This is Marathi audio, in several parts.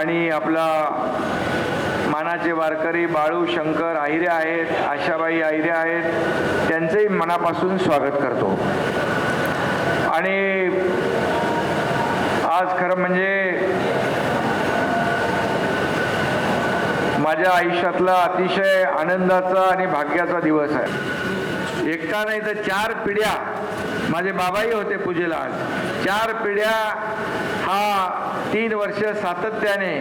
आणि आपला मानाचे वारकरी बाळू शंकर आहिरे आहेत, आशाबाई आहिरे आहेत, त्यांचंही मनापासून स्वागत करतो। आणि आज खरं म्हणजे माझ्या आयुष्यातला अतिशय आनंदाचा आणि भाग्याचा दिवस आहे। एकटा नाही तर 4 पिढ्या, माझे बाबाही होते पूजेला आज, 4 पिढ्या हा 3 वर्ष सातत्याने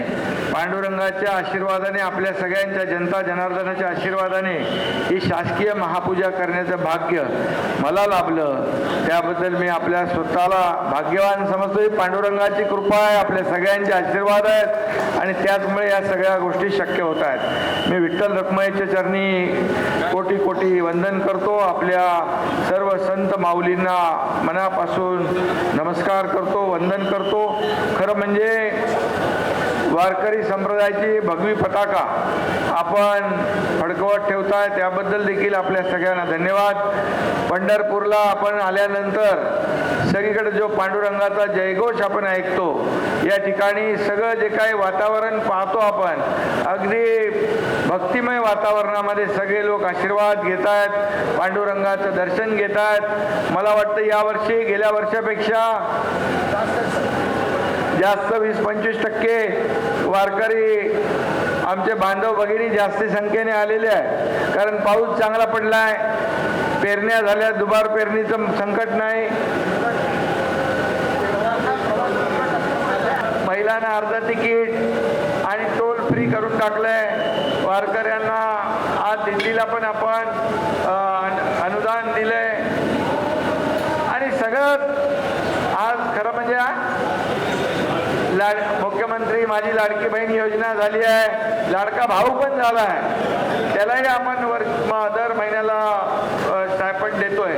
पांडुरंगाच्या आशीर्वादाने, आपल्या सगळ्यांच्या जनता जनार्दनाच्या आशीर्वादाने ही शासकीय महापूजा करण्याचं भाग्य मला लाभलं। त्याबद्दल मी आपल्या स्वतःला भाग्यवान समजतो। पांडुरंगाची कृपा आहे, आपल्या सगळ्यांचे आशीर्वाद आहेत आणि त्याचमुळे या सगळ्या गोष्टी शक्य होत आहेत। मी विठ्ठल रखुमाईच्या चरणी कोटी कोटी वंदन करतो। आपल्या सर्व संत माऊलींना मनापासून नमस्कार करतो, वंदन करतो। खरं म्हणजे वारकरी संप्रदायाची भगवी पताका आपण फडकवत ठेवताय, त्याबद्दल देखील आपल्या सगळ्यांना धन्यवाद। पंढरपूरला आपण आल्यानंतर सगळीकडे जो पांडुरंगाचा जयघोष आपण ऐकतो, या ठिकाणी सगळं जे काही वातावरण पाहतो आपण, अगदी भक्तिमय वातावरणामध्ये सगळे लोक आशीर्वाद घेत आहेत, पांडुरंगाचं दर्शन घेत आहेत। मला वाटतं यावर्षी गेल्या वर्षापेक्षा जास्त 20-25% वारकरी आमचे बांधव भगिनी जास्ती संख्येने आलेले आहे, कारण पाऊस चांगला पडलाय, पेरण्या झाल्या, दुबार पेरणीचं संकट नाही। महिलांना अर्ध तिकीट आणि टोल फ्री करून टाकलंय। वारकऱ्यांना आज दिल्लीला पण आपण अनुदान दिलंय आणि सगळं आज खरं म्हणजे मुख्यमंत्री माझी लाडकी बहीण योजना झाली आहे, लाडका भाऊ पण झाला आहे, त्यालाही आपण दर महिन्याला स्टायपंड देतोय।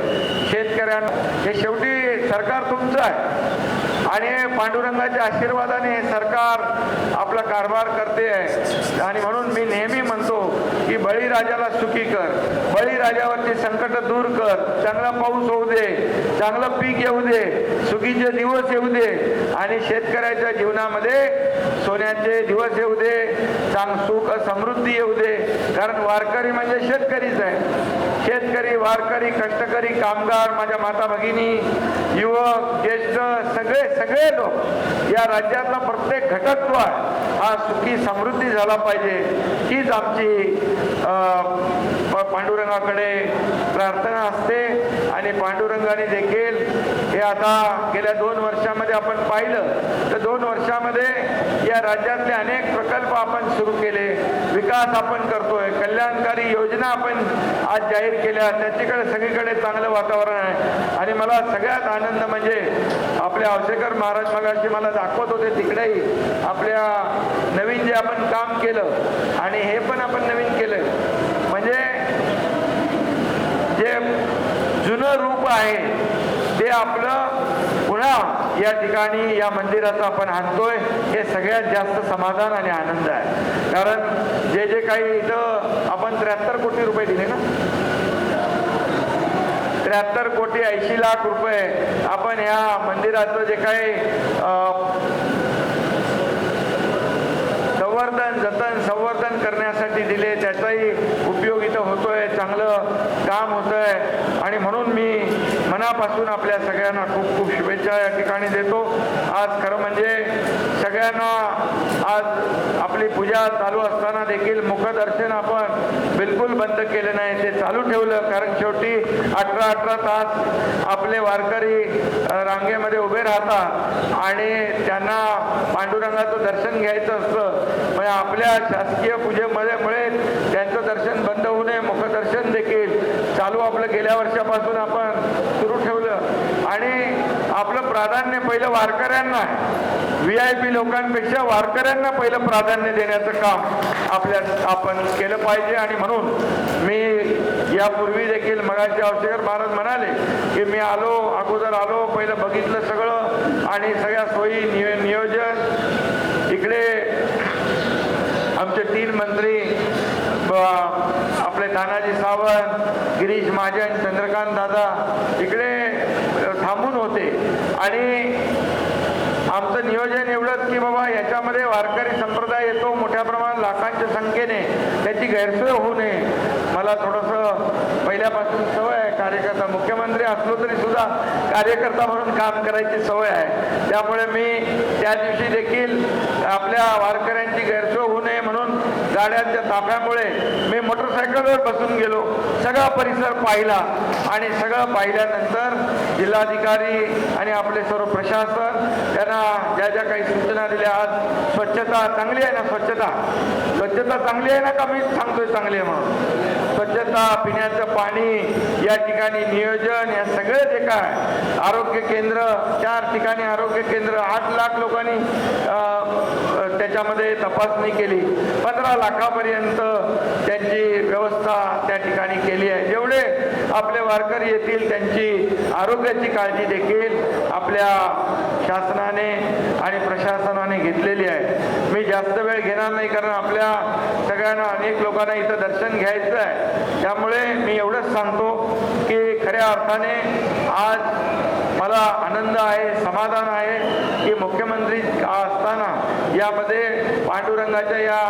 शेतकऱ्यांना हे शेवटी सरकार तुमचं आहे आणि पांडुरंगाच्या आशीर्वादाने सरकार आपला कारभार करते आहे। आणि म्हणून मी नेहमी म्हणतो की बळीराजाला सुखी कर, बळीराजावरची संकट दूर कर, चांगला पाऊस होऊ दे, चांगलं पीक येऊ दे, सुखीचे दिवस येऊ दे आणि शेतकऱ्याच्या जीवनामध्ये सोन्याचे दिवस येऊ दे, सुख समृद्धी येऊ दे। कारण वारकरी म्हणजे शेतकरीच आहे। शेतकरी, वारकरी, कष्टकरी, कामगार, माझ्या माता भगिनी, युवक, ज्येष्ठ, सगळे लोक, या राज्यातला प्रत्येक घटक जो आहे हा सुखी समृद्धी झाला पाहिजे, हीच आमची पांडुरंगाकडे प्रार्थना असते। आणि पांडुरंगाने देखील हे आता गेल्या 2 वर्षामध्ये आपण पाहिलं तर 2 वर्षामध्ये या राज्यातले अनेक प्रकल्प आपण सुरू केले, विकास आपण करतोय, कल्याणकारी योजना आपण आज जाहीर केल्या, त्याच्याकडे सगळीकडे चांगलं वातावरण आहे। आणि मला सगळ्यात आनंद म्हणजे आपले औसेकर महाराज मगाशी मला दाखवत होते, तिकडेही आपल्या नवीन जे आपण काम केलं आणि हे पण आपण नवीन केलं, म्हणजे जे जुनं रूप आहे ते आपलं पुन्हा या ठिकाणी या मंदिराचं आपण आणतोय, हे सगळ्यात जास्त समाधान आणि आनंद आहे। कारण जे काही इथं आपण 73 कोटी रुपये दिले ना, 73 कोटी 80 लाख रुपये आपण या मंदिराचं जे काही संवर्धन करण्यासाठी दिले, त्याचाही उपयोग इथं होतोय, चांगलं काम होतंय। आणि म्हणून मी मनापासून आपल्या सगळ्यांना खूप खूप शुभेच्छा या ठिकाणी देतो। आज खरं म्हणजे सगळ्यांना आज आपली पूजा चालू असताना देखील मुखदर्शन आपण बिलकुल बंद केलं नाही, ते चालू ठेवलं, कारण शेवटी 18 तास आपले वारकरी रांगेमध्ये उभे राहतात आणि त्यांना पांडुरंगाचं दर्शन घ्यायचं असतं। म्हणजे आपल्या शासकीय पूजेमुळे त्यांचं दर्शन बंद होऊ नये, मुखदर्शन देखील चालू आपलं गेल्या वर्षापासून आपण सुरू ठेवलं। आणि आपलं प्राधान्य पहिलं वारकऱ्यांना आहे, VIP लोकांपेक्षा वारकऱ्यांना पहिलं प्राधान्य देण्याचं काम आपण केलं पाहिजे। आणि म्हणून मी यापूर्वी देखील मगाशी औसेकर महाराज म्हणाले की मी अगोदर आलो, पहिलं बघितलं सगळं आणि सगळ्या सोयी नियोजन। इकडे आमचे 3 मंत्री आपले तानाजी सावंत, गिरीश महाजन, चंद्रकांत दादा इकडे थांबून होते आणि आमचं नियोजन एवढंच की बाबा याच्यामध्ये वारकरी संप्रदाय येतो मोठ्या प्रमाणात लाखांच्या संख्येने, त्याची गैरसोय होऊ नये. मला थोडंसं पहिल्यापासून सवय आहे, कार्यकर्ता मुख्यमंत्री असलो तरी सुद्धा कार्यकर्ता म्हणून काम करायची सवय आहे. त्यामुळे मी त्या दिवशी देखील आपल्या वारकऱ्यांची गैरसोय होऊ नये म्हणून गाड्यांच्या ताफ्यामुळे मी मोटरसायकलवर बसून गेलो, सगळा परिसर पाहिला आणि सगळं पाहिल्यानंतर जिल्हाधिकारी आणि आपले सर्व प्रशासन त्यांना ज्या ज्या काही सूचना दिल्या. आज स्वच्छता चांगली आहे ना? स्वच्छता चांगली आहे ना? का मी सांगतोय चांगली आहे म्हणून? स्वच्छता, पिण्याचं पाणी, या ठिकाणी नियोजन, या सगळं जे काय आरोग्य केंद्र, 4 ठिकाणी आरोग्य केंद्र, 8 लाख लोकांनी त्याच्यामध्ये तपासणी केली. 15 लाखापर्यंत त्यांची व्यवस्था त्या ठिकाणी केली आहे. जेवढे आपले वारकरी येतील त्यांची आरोग्याची काळजी देखील आपल्या शासनाने आणि प्रशासनाने घेतलेली आहे. मी जास्त वेळ घेणार नाही, कारण आपल्या सगळ्यांना अनेक लोकांना इथं दर्शन घ्यायचं आहे. त्यामुळे मी एवढंच सांगतो की खऱ्या अर्थाने आज मला आनंद आहे, समाधान आहे की मुख्यमंत्री असताना यामध्ये पांडुरंगाच्या या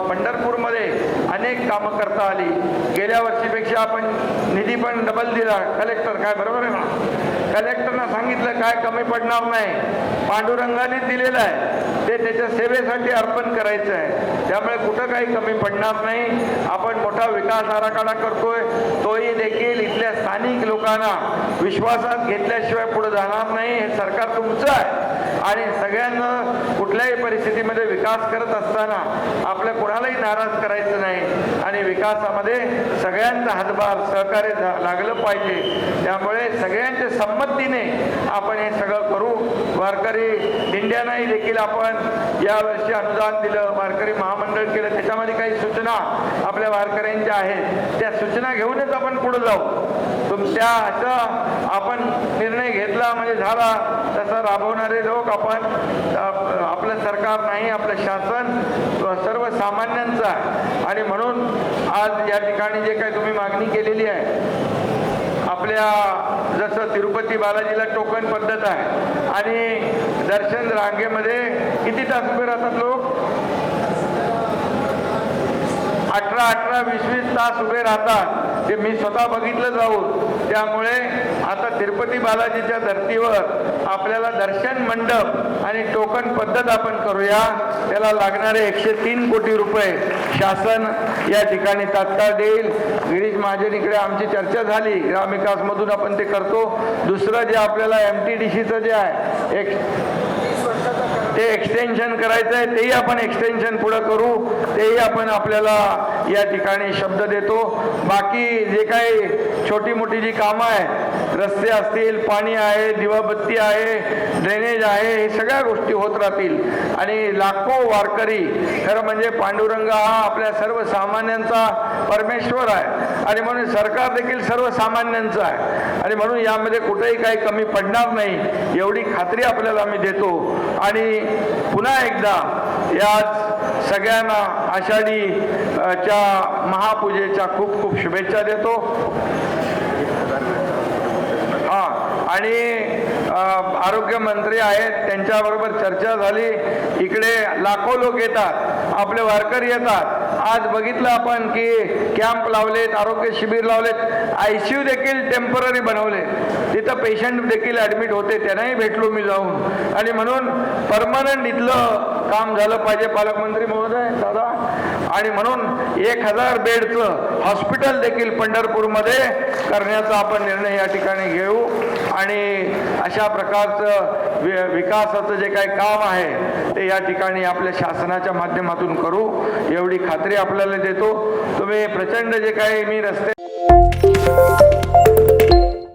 पंढरपूरमध्ये अनेक कामं करता आली. गेल्या वर्षीपेक्षा आपण निधी पण डबल दिला. कलेक्टर काय बरोबर आहे ना? कलेक्टरना सांगितलं काय कमी पडणार नाही, पांडुरंगाने दिलेलं आहे ते त्याच्या सेवेसाठी अर्पण करायचं आहे. त्यामुळे कुठं काही कमी पडणार नाही. आपण मोठा विकास आराखडा करतोय, तोही देखील इथल्या स्थानिक लोकांना विश्वासात घेतल्याशिवाय पुढे जाणार नाही. हे सरकार तुमचं आहे आणि सगळ्यांना कुठल्याही परिस्थितीमध्ये विकास करत असताना आपल्या कोणालाही नाराज करायचं नाही आणि विकासामध्ये सगळ्यांचा हातभार सहकार्य लागलं पाहिजे. त्यामुळे सगळ्यांच्या संमतीने आपण हे सगळं करू. वारकरी दिंड्यांनाही देखील आपण यावर्षी अनुदान दिलं, वारकरी महामंडळ केलं, त्याच्यामध्ये काही सूचना आपल्या वारकऱ्यांच्या आहेत, त्या सूचना घेऊनच आपण पुढे जाऊ. तुमच्या असं आपण निर्णय घेतला म्हणजे झाला तसं राबवणारे लोक आपण, आपलं सरकार नाही, आपलं शासन सर्वसामान्यांचं आहे. आणि म्हणून आज या ठिकाणी जे काही तुम्ही मागणी केलेली आहे, आपल्या जसं तिरुपती बालाजीला टोकन पद्धत आहे आणि दर्शन रांगेमध्ये किती तास उभे राहतात लोक? 18, 20 तास उभे राहतात. ते मी स्वतः बघितलं जाऊन. त्यामुळे आता तिरुपती बालाजीच्या धर्तीवर आपल्याला दर्शन मंडप आणि टोकन पद्धत आपण करूया. त्याला लागणारे 103 कोटी रुपये शासन या ठिकाणी तात्काळ देईल. गिरीश महाजन इकडे आमची चर्चा झाली, ग्रामविकासमधून आपण ते करतो. दुसरं जे आपल्याला MTDCचं जे आहे ते एक्सटेन्शन करायचं आहे, तेही आपण एक्सटेन्शन पुढे करू. तेही आपण आपल्याला या ठिकाणी शब्द देतो. बाकी जे काही छोटी मोठी जी कामं आहेत, रस्ते असतील, पाणी आहे, दिवाबत्ती आहे, ड्रेनेज आहे, हे सगळ्या गोष्टी होत राहतील. आणि लाखो वारकरी, खरं म्हणजे पांडुरंग हा आपल्या सर्वसामान्यांचा परमेश्वर आहे आणि म्हणून सरकार देखील सर्वसामान्यांचं आहे आणि म्हणून यामध्ये कुठेही काही कमी पडणार नाही एवढी खात्री आपल्याला मी देतो. आणि पुन्हा एकदा या सगळ्यांना आषाढीच्या महापूजेच्या खूप खूप शुभेच्छा देतो. आणि आरोग्यमंत्री आहेत, त्यांच्याबरोबर चर्चा झाली. इकडे लाखो लोक येतात, आपले वारकरी येतात. आज बघितलं आपण की कॅम्प लावलेत, आरोग्य शिबिर लावलेत, ICU देखील टेम्पररी बनवले, तिथं पेशंट देखील ॲडमिट होते, त्यांनाही भेटलो मी जाऊन. आणि म्हणून परमनंट इथलं काम झालं पाहिजे पालकमंत्री महोदय दादा. आणि म्हणून 1000 बेडचं हॉस्पिटल देखील पंढरपूरमध्ये करण्याचा आपण निर्णय या ठिकाणी घेऊ. आणि अशा प्रकारचं विकासाचं जे काही काम आहे ते या ठिकाणी आपल्या शासनाच्या माध्यमातून करू एवढी खात्री आपल्याला देतो. तुम्ही प्रचंड जे काही मी रस्ते